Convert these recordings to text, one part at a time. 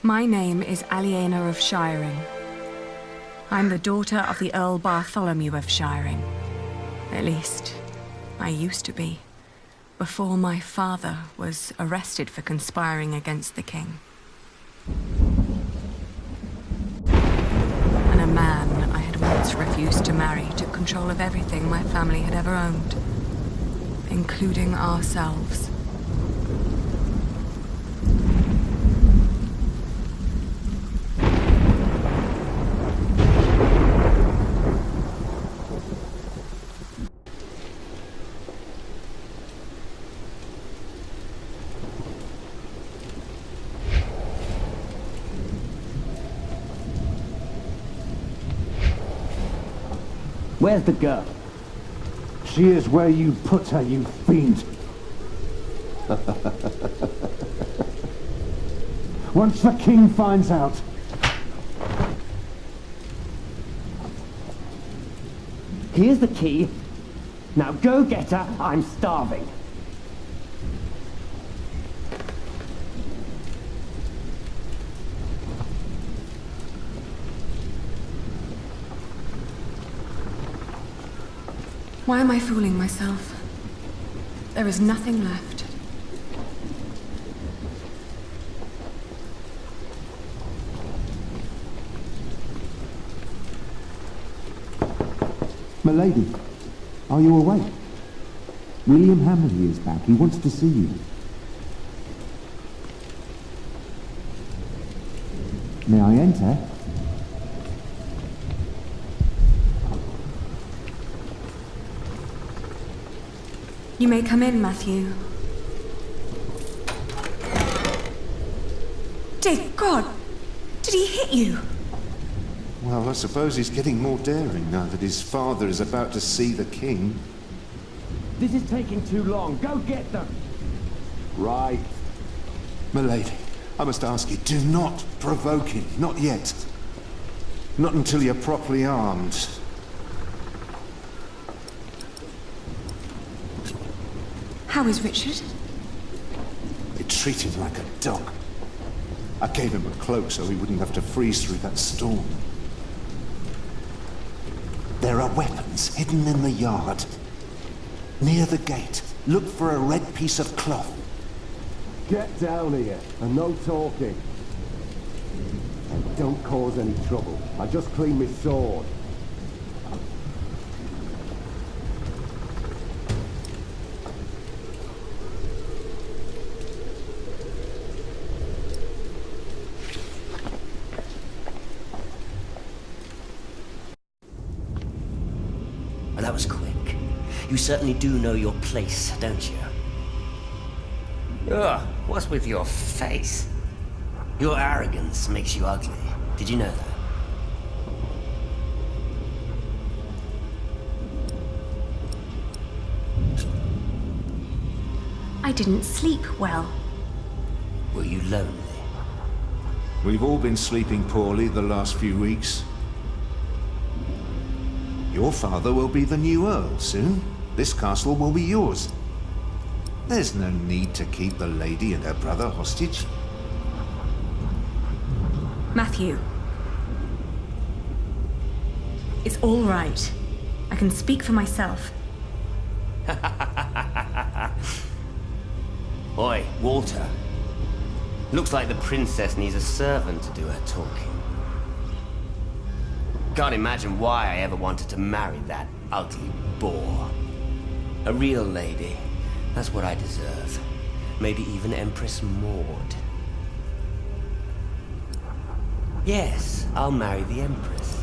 My name is Aliena of Shiring. I'm the daughter of the Earl Bartholomew of Shiring. At least, I used to be, before my father was arrested for conspiring against the king. And a man I had once refused to marry took control of everything my family had ever owned, including ourselves. Where's the girl? She is where you put her, you fiend. Once the king finds out... Here's the key. Now go get her, I'm starving. Why am I fooling myself? There is nothing left. Milady, are you awake? William Hammerly is back. He wants to see you. May I enter? You may come in, Matthew. Dear God! Did he hit you? Well, I suppose he's getting more daring now that his father is about to see the king. This is taking too long. Go get them. Right. Milady, I must ask you, do not provoke him. Not yet. Not until you're properly armed. How is Richard? They treat him like a dog. I gave him a cloak so he wouldn't have to freeze through that storm. There are weapons hidden in the yard. Near the gate, look for a red piece of cloth. Get down here, and no talking. And don't cause any trouble. I just cleaned my sword. Well, that was quick. You certainly do know your place, don't you? Ugh, what's with your face? Your arrogance makes you ugly. Did you know that? I didn't sleep well. Were you lonely? We've all been sleeping poorly the last few weeks. Your father will be the new Earl soon. This castle will be yours. There's no need to keep the lady and her brother hostage. Matthew. It's all right. I can speak for myself. Oi, Walter. Looks like the princess needs a servant to do her talking. Can't imagine why I ever wanted to marry that ugly boar. A real lady. That's what I deserve. Maybe even Empress Maud. Yes, I'll marry the Empress.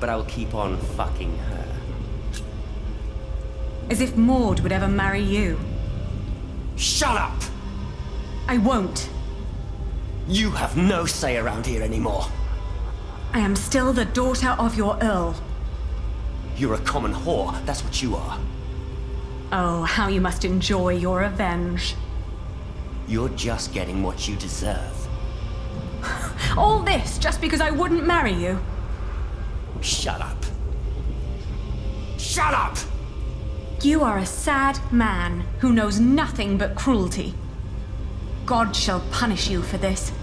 But I'll keep on fucking her. As if Maud would ever marry you. Shut up! I won't. You have no say around here anymore. I am still the daughter of your Earl. You're a common whore, that's what you are. Oh, how you must enjoy your revenge. You're just getting what you deserve. All this just because I wouldn't marry you? Shut up. Shut up! You are a sad man who knows nothing but cruelty. God shall punish you for this.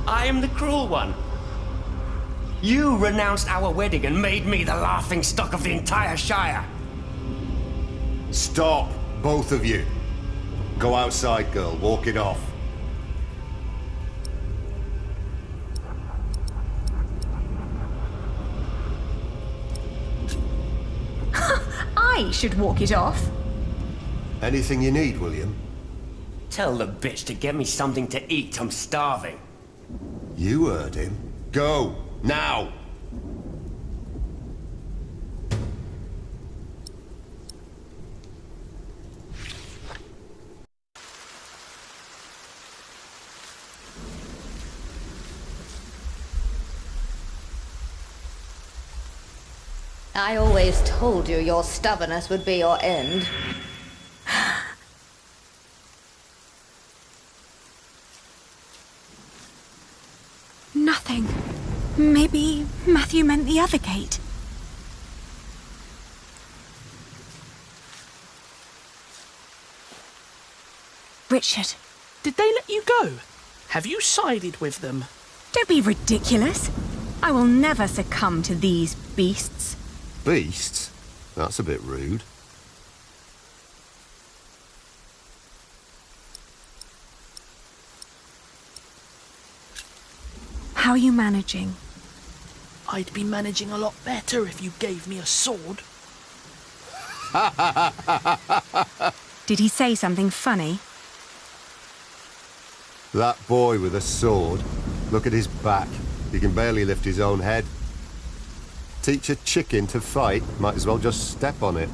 I am the cruel one. You renounced our wedding and made me the laughingstock of the entire Shire. Stop, both of you. Go outside, girl. Walk it off. I should walk it off. Anything you need, William? Tell the bitch to get me something to eat. I'm starving. You heard him. Go, now! I always told you your stubbornness would be your end. Nothing. Maybe Matthew meant the other gate. Richard, Did they let you go? Have you sided with them? don't be ridiculous. I will never succumb to these beasts. Beasts? That's a bit rude. How are you managing? I'd be managing a lot better if you gave me a sword. Did he say something funny? That boy with a sword. Look at his back. He can barely lift his own head. Teach a chicken to fight, might as well just step on it.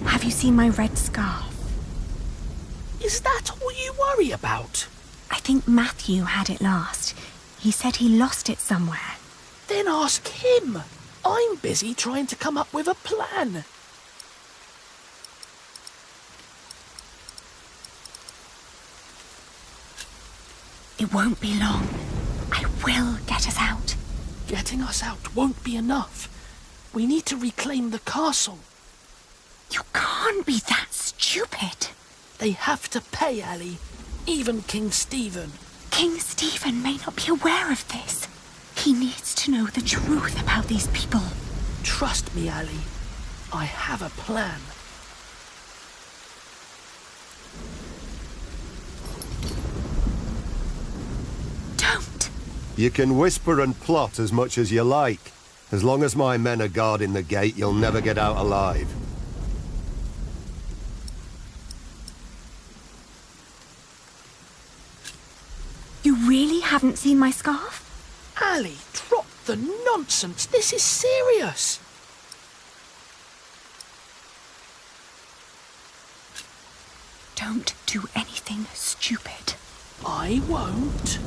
Have you seen my red scarf? Is that all you worry about? I think Matthew had it last. He said he lost it somewhere. Then ask him. I'm busy trying to come up with a plan. It won't be long. I will get us out. Getting us out won't be enough. We need to reclaim the castle. You can't be that stupid. They have to pay, Ali. Even King Stephen. King Stephen may not be aware of this. He needs to know the truth about these people. Trust me, Ali. I have a plan. Don't. You can whisper and plot as much as you like. As long as my men are guarding the gate, you'll never get out alive. You really haven't seen my scarf? Ali, drop the nonsense. This is serious. Don't do anything stupid. I won't.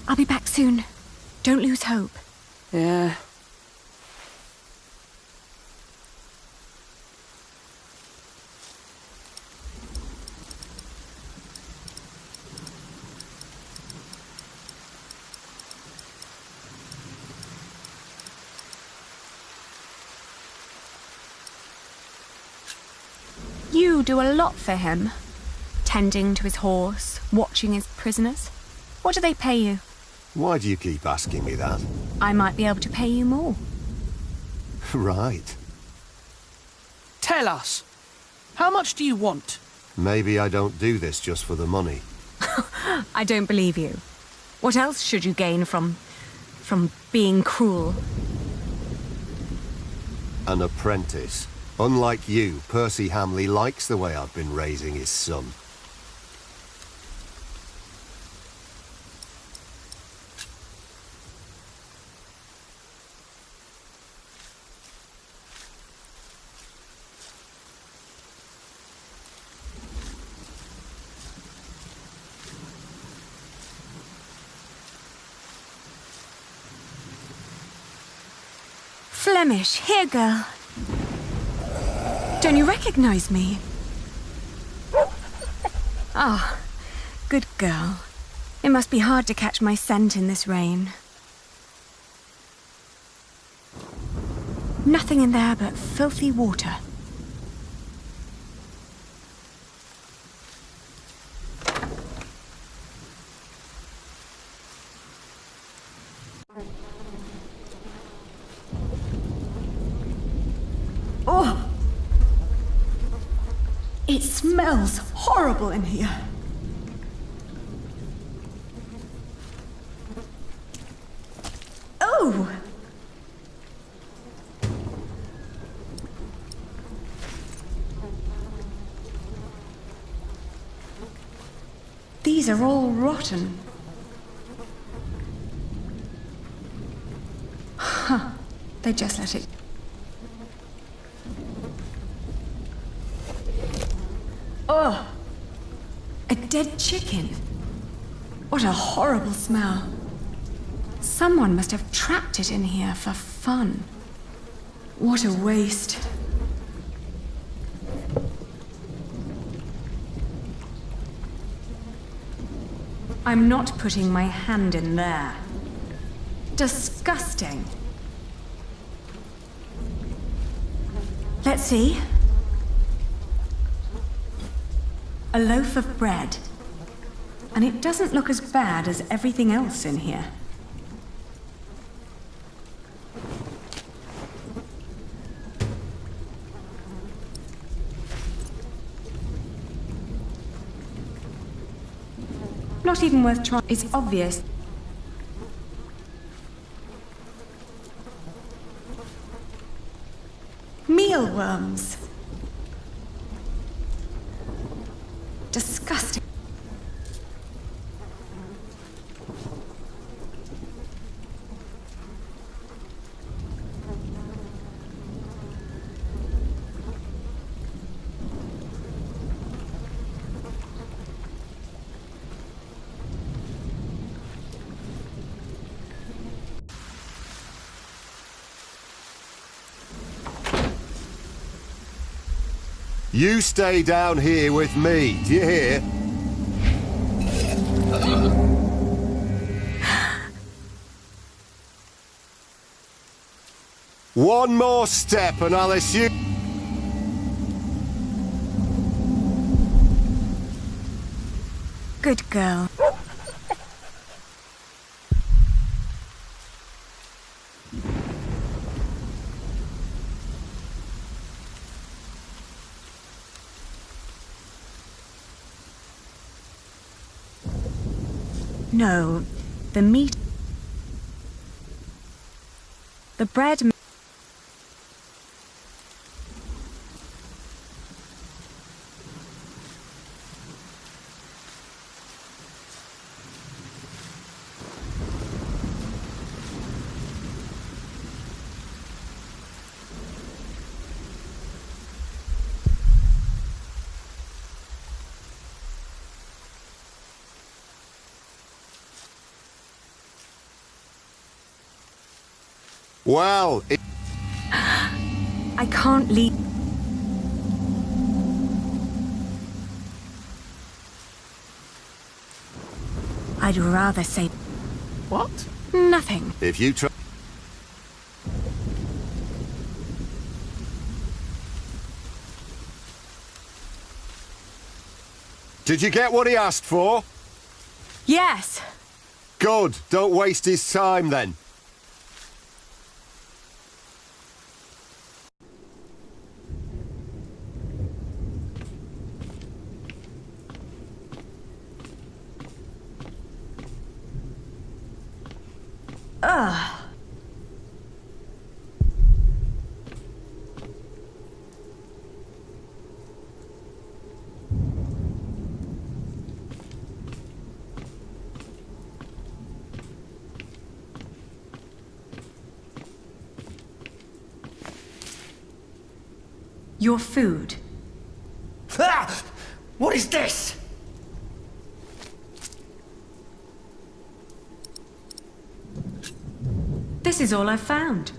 I'll be back soon. Don't lose hope. Yeah. You do a lot for him. Tending to his horse, watching his prisoners. What do they pay you? Why do you keep asking me that? I might be able to pay you more. Right. Tell us. How much do you want? Maybe I don't do this just for the money. I don't believe you. What else should you gain from being cruel? An apprentice. Unlike you, Percy Hamley likes the way I've been raising his son. Flemish, here, girl. Don't you recognize me? Ah, good girl. It must be hard to catch my scent in this rain. Nothing in there but filthy water. It smells horrible in here. Oh! These are all rotten. Huh. They just let it... Oh! A dead chicken. What a horrible smell. Someone must have trapped it in here for fun. What a waste. I'm not putting my hand in there. Disgusting. Let's see. A loaf of bread. And it doesn't look as bad as everything else in here. Not even worth trying. It's obvious. Mealworms. Disgusting. You stay down here with me, do you hear? One more step and I'll assume... Good girl. No, the meat... The bread... Well, I can't leave... I'd rather say What? nothing. if you try... Did you get what he asked for? Yes. Good. Don't waste his time then. Ugh. Your food. Ah! What is this? This is all I've found.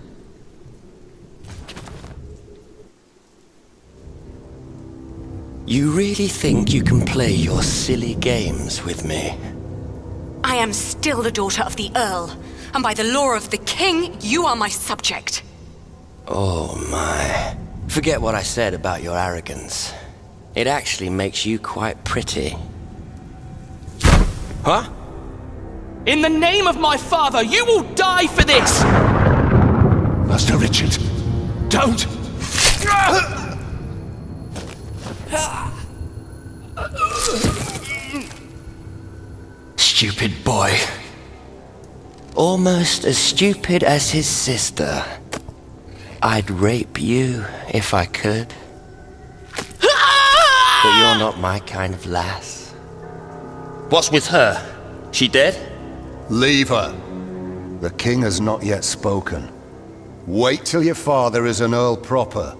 You really think you can play your silly games with me? I am still the daughter of the Earl, and by the law of the King, you are my subject. Oh my. Forget what I said about your arrogance. It actually makes you quite pretty. Huh? In the name of my father, you will die for this! Master Richard, don't! stupid boy. Almost as stupid as his sister. I'd rape you if I could. But you're not my kind of lass. What's with her? She dead? Leave her. The king has not yet spoken. Wait till your father is an earl proper.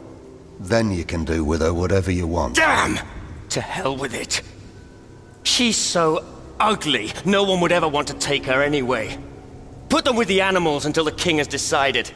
Then you can do with her whatever you want. Damn! To hell with it. She's so ugly, no one would ever want to take her anyway. Put them with the animals until the king has decided.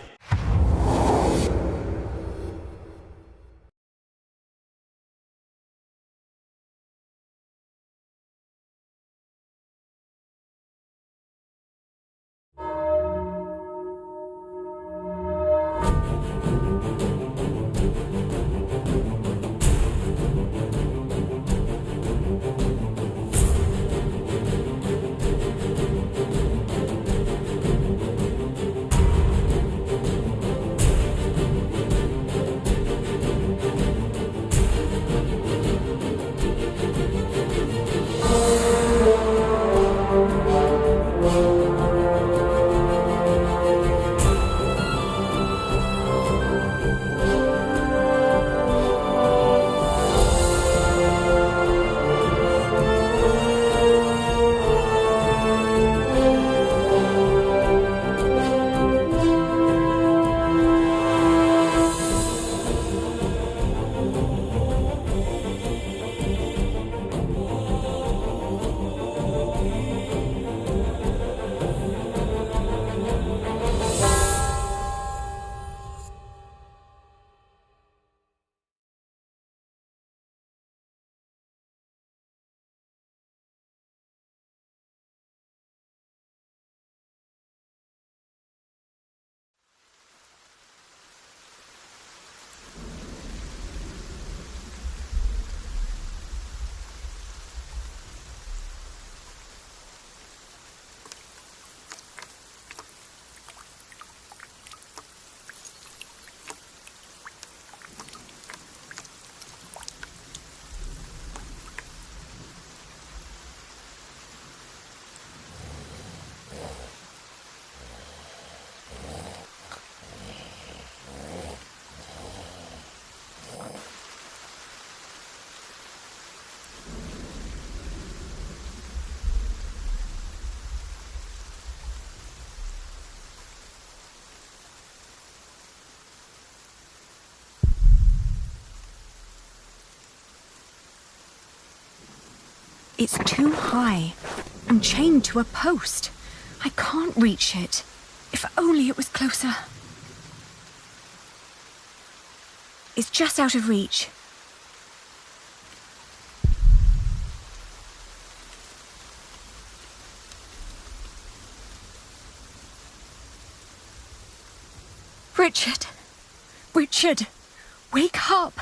It's too high. I'm chained to a post. I can't reach it. If only it was closer. It's just out of reach. Richard! Richard! Wake up!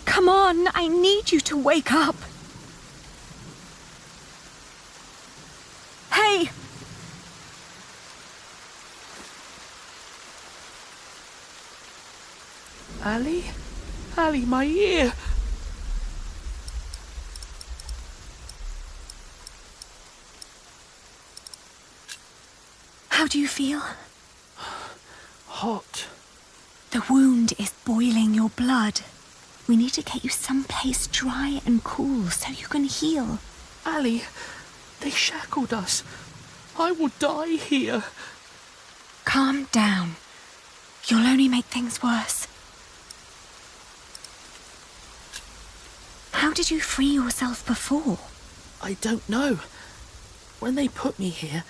Come on, I need you to wake up. Hey! Ali? Ali, my ear! How do you feel? Hot. The wound is boiling your blood. We need to get you someplace dry and cool so you can heal. Ali, they shackled us. I will die here. Calm down. You'll only make things worse. How did you free yourself before? I don't know. When they put me here,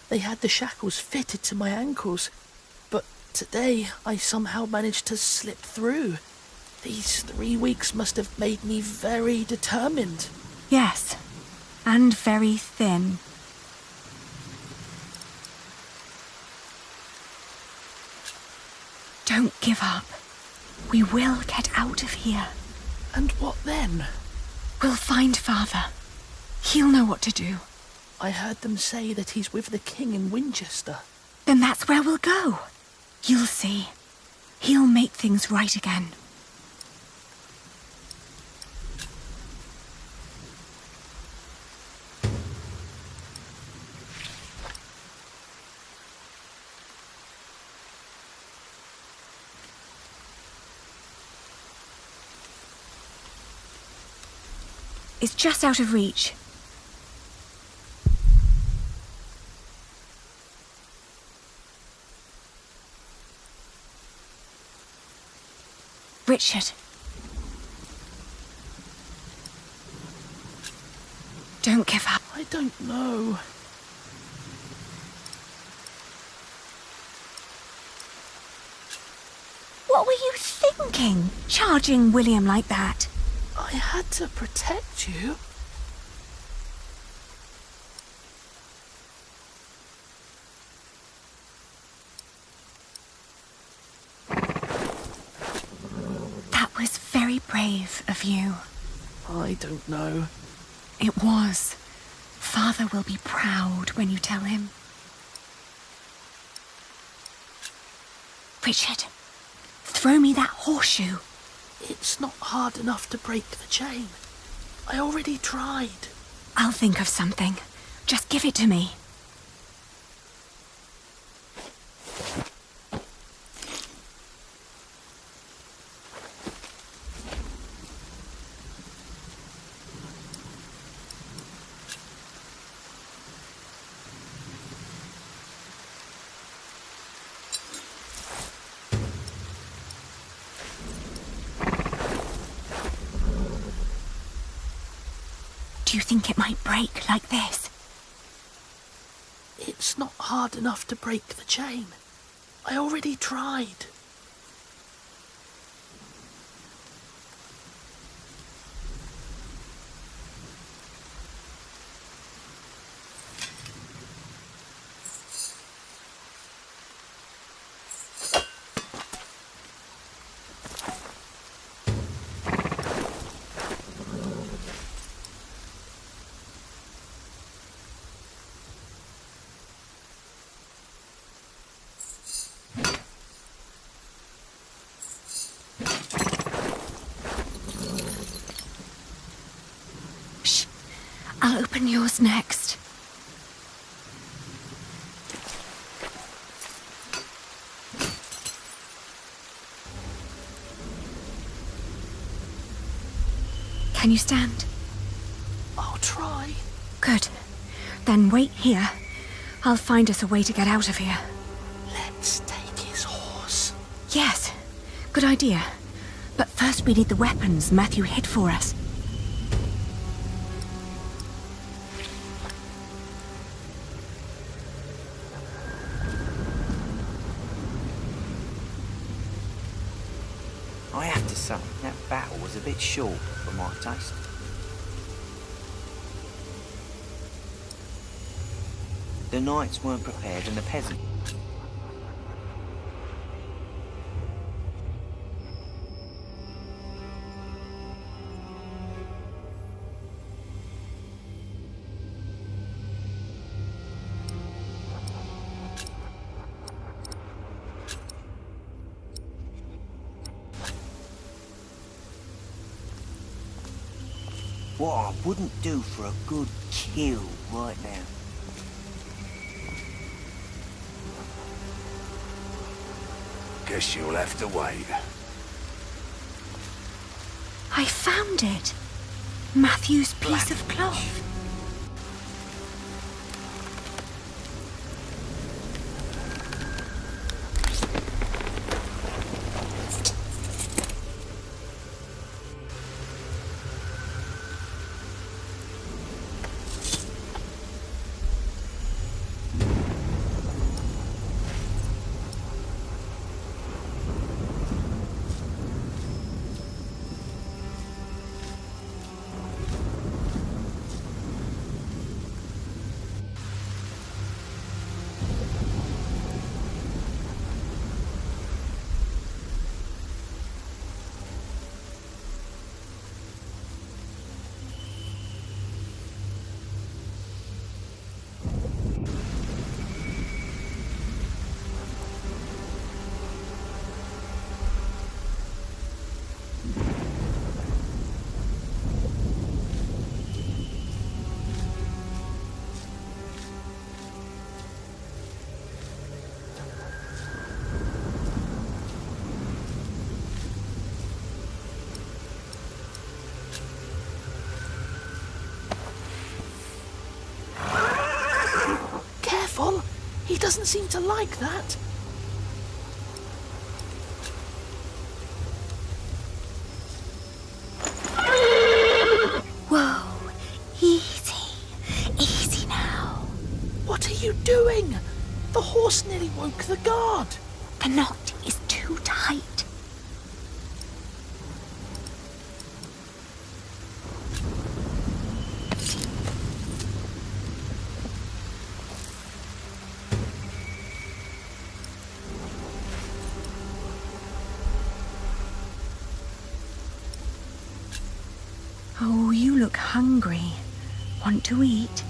they had the shackles fitted to my ankles. But today, I somehow managed to slip through. These 3 weeks must have made me very determined. Yes, and very thin. Don't give up. We will get out of here. And what then? We'll find Father. He'll know what to do. I heard them say that he's with the king in Winchester. Then that's where we'll go. You'll see. He'll make things right again. It's just out of reach. Richard. Don't give up. I don't know. What were you thinking, charging William like that? I had to protect you. That was very brave of you. I don't know. It was. Father will be proud when you tell him. Richard, throw me that horseshoe. It's not hard enough to break the chain. I already tried. I'll think of something. Just give it to me. Do you think it might break like this? It's not hard enough to break the chain. I already tried. Shh. I'll open yours next. Can you stand? I'll try. Good. Then wait here. I'll find us a way to get out of here. Let's take his horse. Yes. Good idea. But first we need the weapons Matthew hid for us. I have to say, that battle was a bit short for my taste. The knights weren't prepared and the peasants... What I wouldn't do for a good kill right now. Guess you'll have to wait. I found it. Matthew's piece of cloth. doesn't seem to like that. Whoa, easy. Easy now. What are you doing? The horse nearly woke the guard. The knot is too tight. Oh, you look hungry. Want to eat?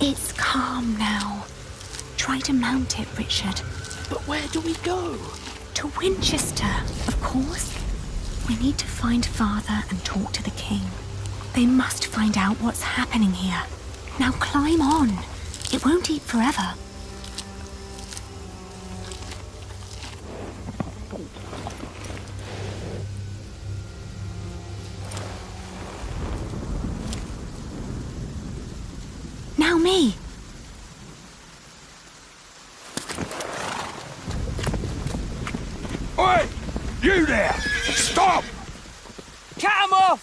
It's calm now. Try to mount it, Richard. But where do we go? To Winchester, of course. We need to find Father and talk to the king. They must find out what's happening here. Now climb on. It won't eat forever. Now me. Oi! You there! Stop! Cut 'em off!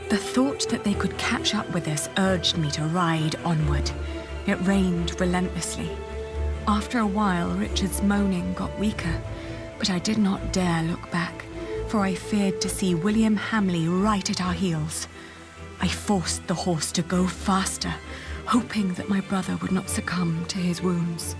The thought that they could catch up with us urged me to ride onward. It rained relentlessly. After a while, Richard's moaning got weaker, but I did not dare look back, for I feared to see William Hamley right at our heels. I forced the horse to go faster, hoping that my brother would not succumb to his wounds.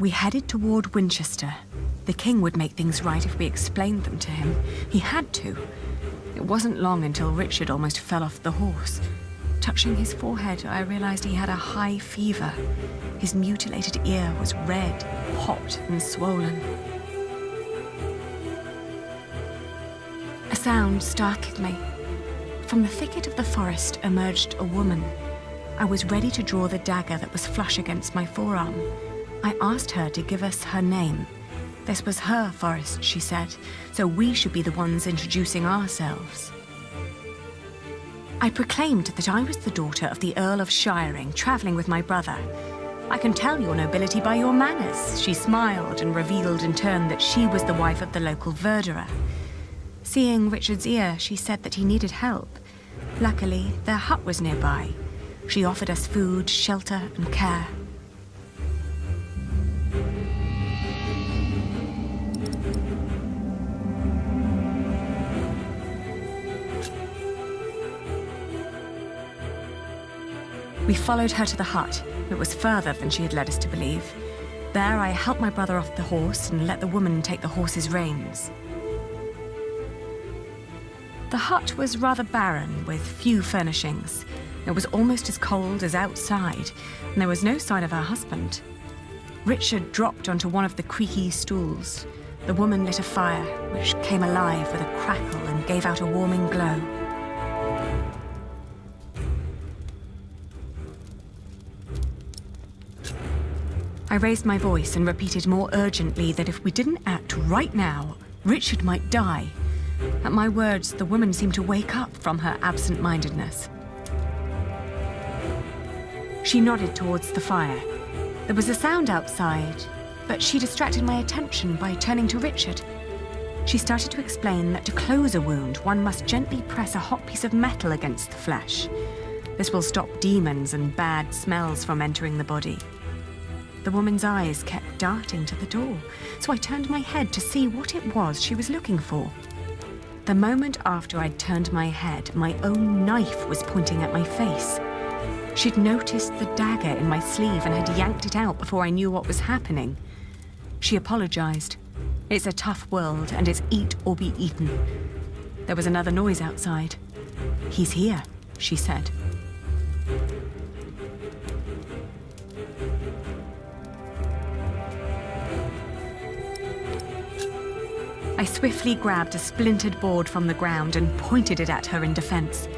We headed toward Winchester. The king would make things right if we explained them to him. He had to. It wasn't long until Richard almost fell off the horse. Touching his forehead, I realized he had a high fever. His mutilated ear was red, hot, and swollen. A sound startled me. From the thicket of the forest emerged a woman. I was ready to draw the dagger that was flush against my forearm. I asked her to give us her name. This was her forest, she said, so we should be the ones introducing ourselves. I proclaimed that I was the daughter of the Earl of Shiring, travelling with my brother. I can tell your nobility by your manners. She smiled and revealed in turn that she was the wife of the local verderer. Seeing Richard's ear, she said that he needed help. Luckily, their hut was nearby. She offered us food, shelter, and care. We followed her to the hut. It was further than she had led us to believe. There, I helped my brother off the horse and let the woman take the horse's reins. The hut was rather barren, with few furnishings. It was almost as cold as outside, and there was no sign of her husband. Richard dropped onto one of the creaky stools. The woman lit a fire, which came alive with a crackle and gave out a warming glow. I raised my voice and repeated more urgently that if we didn't act right now, Richard might die. At my words, the woman seemed to wake up from her absent-mindedness. She nodded towards the fire. There was a sound outside, but she distracted my attention by turning to Richard. She started to explain that to close a wound, one must gently press a hot piece of metal against the flesh. This will stop demons and bad smells from entering the body. The woman's eyes kept darting to the door, so I turned my head to see what it was she was looking for. The moment after I'd turned my head, my own knife was pointing at my face. She'd noticed the dagger in my sleeve and had yanked it out before I knew what was happening. She apologized. It's a tough world, and it's eat or be eaten. There was another noise outside. "He's here," she said. I swiftly grabbed a splintered board from the ground and pointed it at her in defense.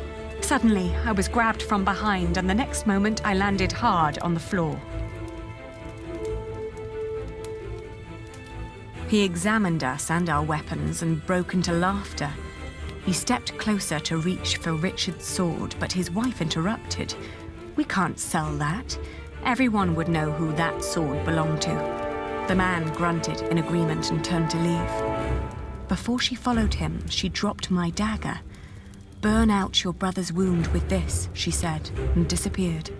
Suddenly, I was grabbed from behind, and the next moment I landed hard on the floor. He examined us and our weapons and broke into laughter. He stepped closer to reach for Richard's sword, but his wife interrupted. "We can't sell that. Everyone would know who that sword belonged to." The man grunted in agreement and turned to leave. Before she followed him, she dropped my dagger. "Burn out your brother's wound with this," she said, and disappeared.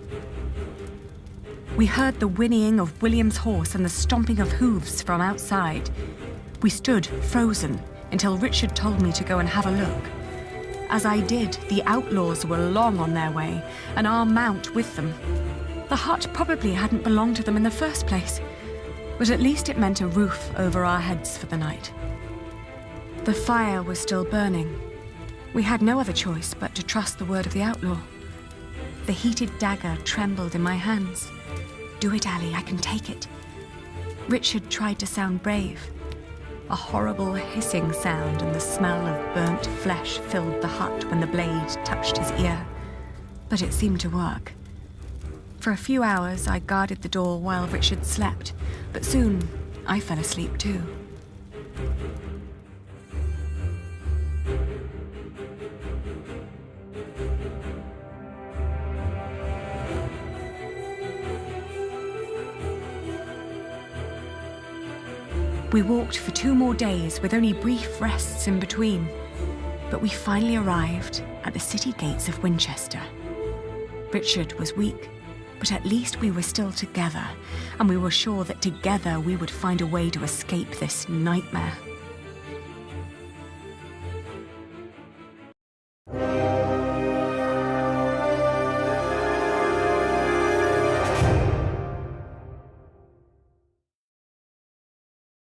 We heard the whinnying of William's horse and the stomping of hooves from outside. We stood frozen until Richard told me to go and have a look. As I did, the outlaws were long on their way, and our mount with them. The hut probably hadn't belonged to them in the first place, but at least it meant a roof over our heads for the night. The fire was still burning. We had no other choice but to trust the word of the outlaw. The heated dagger trembled in my hands. "Do it, Ali, I can take it." Richard tried to sound brave. A horrible hissing sound and the smell of burnt flesh filled the hut when the blade touched his ear. But it seemed to work. For a few hours I guarded the door while Richard slept, but soon I fell asleep too. We walked for 2 more days with only brief rests in between, but we finally arrived at the city gates of Winchester. Richard was weak, but at least we were still together, and we were sure that together we would find a way to escape this nightmare.